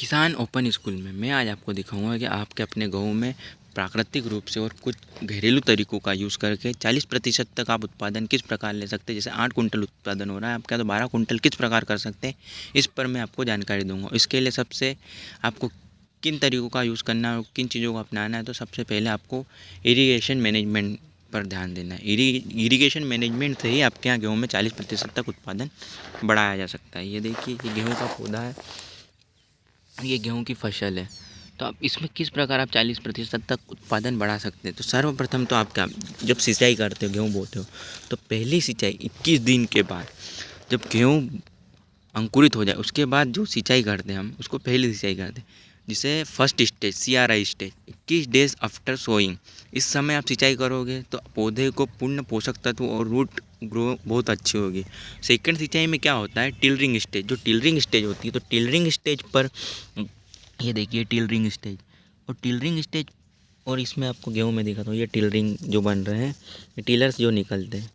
किसान open school में मैं आज आपको दिखाऊंगा कि आपके अपने गाँव में प्राकृतिक रूप से और कुछ घरेलू तरीकों का यूज़ करके 40% तक आप उत्पादन किस प्रकार ले सकते हैं। जैसे 8 कुंटल उत्पादन हो रहा है आपका, तो 12 कुंटल किस प्रकार कर सकते हैं, इस पर मैं आपको जानकारी दूंगा। इसके लिए सबसे आपको किन तरीकों का यूज़ करना है और किन चीज़ों को अपनाना है, तो सबसे पहले आपको इरीगेशन मैनेजमेंट पर ध्यान देना है। इरीगेशन मैनेजमेंट से ही आपके यहाँ गेहूँ में 40% तक उत्पादन बढ़ाया जा सकता है। ये देखिए, ये गेहूँ का पौधा है, ये गेहूं की फसल है। तो आप इसमें किस प्रकार आप 40% तक उत्पादन बढ़ा सकते हैं। तो सर्वप्रथम तो आप क्या, जब सिंचाई करते हो, गेहूं बोते हो, तो पहली सिंचाई 21 दिन के बाद, जब गेहूं अंकुरित हो जाए उसके बाद जो सिंचाई करते हैं हम उसको पहली सिंचाई करते हैं, जिसे first stage CRI stage, 21 days after sowing. इस समय आप सिंचाई करोगे तो पौधे को पूर्ण पोषक तत्व और रूट ग्रो बहुत अच्छी होगी। सेकंड सिंचाई में क्या होता है, टिलरिंग स्टेज। जो टिलरिंग स्टेज होती है, तो टिलरिंग स्टेज पर ये देखिए टिलरिंग स्टेज और टिलरिंग स्टेज, और इसमें आपको गेहूं में दिखाता हूँ, ये टिलरिंग जो बन रहे हैं, ये टिलर्स जो निकलते हैं,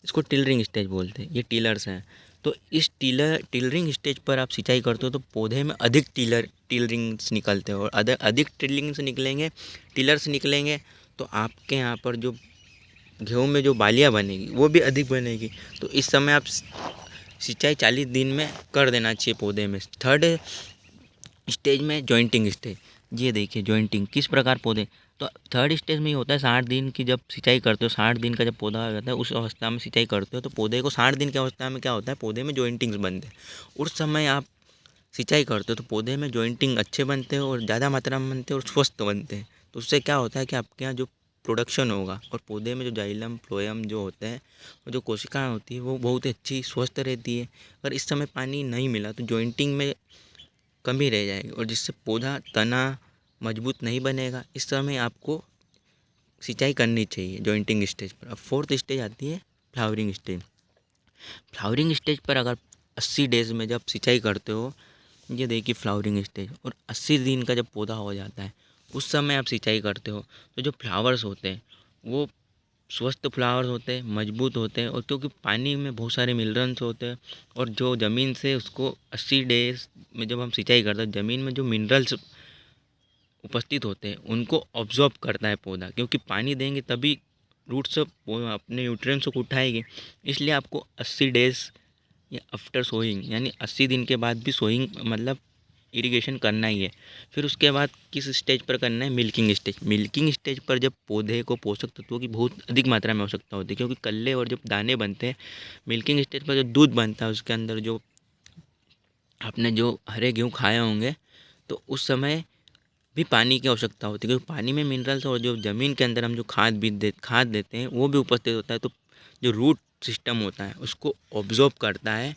इसको टिलरिंग स्टेज बोलते हैं। ये टिलर्स हैं। तो इस टिलरिंग स्टेज पर आप सिंचाई करते हो तो पौधे में अधिक टिलरिंग्स निकलते हैं, और अधिक टिलरिंग्स निकलेंगे, टिलर्स निकलेंगे, तो आपके यहाँ पर जो गेहूं में जो बालियाँ बनेगी वो भी अधिक बनेगी। तो इस समय आप सिंचाई 40 दिन में कर देना चाहिए पौधे में। थर्ड स्टेज में जॉइंटिंग स्टेज, ये देखिए जॉइंटिंग किस प्रकार पौधे, तो थर्ड स्टेज में ही होता है 60 दिन की, जब सिंचाई करते हो 60 दिन का जब पौधा हो जाता है उस अवस्था में सिंचाई करते हो, तो पौधे को 60 दिन की अवस्था में क्या होता है, पौधे में जॉइंटिंग्स बनते हैं। उस समय आप सिंचाई करते हो तो पौधे में जॉइंटिंग अच्छे बनते हैं और ज़्यादा मात्रा में बनते हैं और स्वस्थ बनते हैं। तो उससे क्या होता है कि आपके यहाँ जो प्रोडक्शन होगा और पौधे में जो जाइलम फ्लोएम जो होते हैं और जो कोशिकाएं होती है वो बहुत अच्छी स्वस्थ रहती है। अगर इस समय पानी नहीं मिला तो जॉइंटिंग में कमी रह जाएगी और जिससे पौधा तना मजबूत नहीं बनेगा। इस समय आपको सिंचाई करनी चाहिए जॉइंटिंग स्टेज पर। अब फोर्थ स्टेज आती है फ्लावरिंग स्टेज। फ्लावरिंग स्टेज पर अगर 80 डेज में जब सिंचाई करते हो, ये देखिए फ्लावरिंग स्टेज, और 80 दिन का जब पौधा हो जाता है उस समय आप सिंचाई करते हो, तो जो फ्लावर्स होते हैं वो स्वस्थ फ्लावर्स होते हैं, मजबूत होते हैं, और क्योंकि पानी में बहुत सारे मिनरल्स होते हैं, और जो ज़मीन से उसको 80 डेज में जब हम सिंचाई करते हैं, ज़मीन में जो मिनरल्स उपस्थित होते हैं उनको ऑब्जॉर्ब करता है पौधा, क्योंकि पानी देंगे तभी रूट से अपने न्यूट्रिएंट्स को उठाएगी। इसलिए आपको 80 डेज या आफ्टर सोइंग, यानी 80 दिन के बाद भी सोइंग मतलब इरिगेशन करना ही है। फिर उसके बाद किस स्टेज पर करना है, मिल्किंग स्टेज। मिल्किंग स्टेज पर जब पौधे को पोषक तत्वों की बहुत अधिक मात्रा में आवश्यकता होती है, क्योंकि कल्ले और जब दाने बनते हैं, मिल्किंग स्टेज पर जो दूध बनता है उसके अंदर जो आपने जो हरे गेहूँ खाए होंगे, तो उस समय भी पानी की आवश्यकता होती है, क्योंकि पानी में मिनरल्स और जो ज़मीन के अंदर हम जो खाद देते हैं वो भी उपस्थित होता है। तो जो रूट सिस्टम होता है उसको ऑब्जॉर्ब करता है।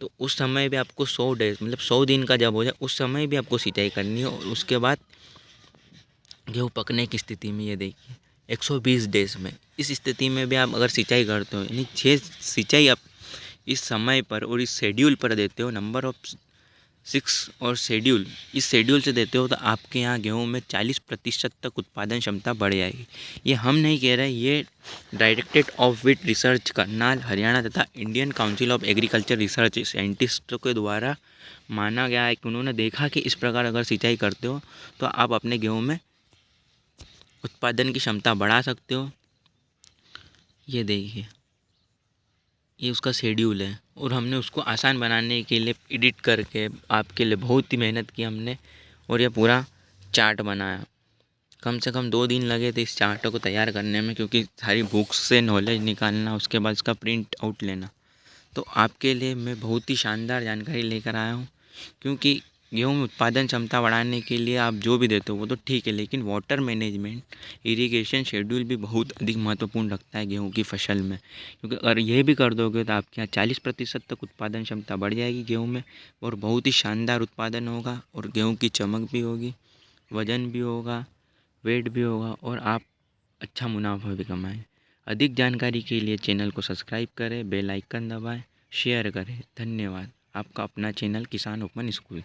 तो उस समय भी आपको 100 डेज मतलब 100 दिन का जब हो जाए उस समय भी आपको सिंचाई करनी है। और उसके बाद गेहूँ पकने की स्थिति में, ये देखिए 120 डेज में, इस स्थिति में भी आप अगर सिंचाई करते हो, यानी 6 सिंचाई आप इस समय पर और इस शेड्यूल पर देते हो, नंबर ऑफ 6 और शेड्यूल, इस शेड्यूल से देते हो, तो आपके यहाँ गेहूँ में 40% तक उत्पादन क्षमता बढ़ जाएगी। ये हम नहीं कह रहे, ये Directorate of Wheat Research Karnal Haryana तथा Indian Council of Agriculture Research साइंटिस्टों के द्वारा माना गया है कि उन्होंने देखा कि इस प्रकार अगर सिंचाई करते हो तो आप अपने गेहूँ में उत्पादन की क्षमता बढ़ा सकते हो। ये देखिए, ये उसका शेड्यूल है, और हमने उसको आसान बनाने के लिए एडिट करके आपके लिए बहुत ही मेहनत की हमने, और ये पूरा चार्ट बनाया। कम से कम 2 दिन लगे थे इस चार्ट को तैयार करने में, क्योंकि सारी बुक्स से नॉलेज निकालना, उसके बाद इसका प्रिंट आउट लेना। तो आपके लिए मैं बहुत ही शानदार जानकारी लेकर आया हूँ, क्योंकि गेहूँ में उत्पादन क्षमता बढ़ाने के लिए आप जो भी देते हो वो तो ठीक है, लेकिन वाटर मैनेजमेंट, इरिगेशन शेड्यूल भी बहुत अधिक महत्वपूर्ण रखता है गेहूँ की फसल में। क्योंकि अगर ये भी कर दोगे तो आपके यहाँ 40% तक उत्पादन क्षमता बढ़ जाएगी गेहूँ में, और बहुत ही शानदार उत्पादन होगा, और गेहूँ की चमक भी होगी, वज़न भी होगा, वेट भी होगा, और आप अच्छा मुनाफा भी कमाएँ। अधिक जानकारी के लिए चैनल को सब्सक्राइब करें, बेल आइकन दबाएं, शेयर करें। धन्यवाद। आपका अपना चैनल किसान ओपन स्कूल।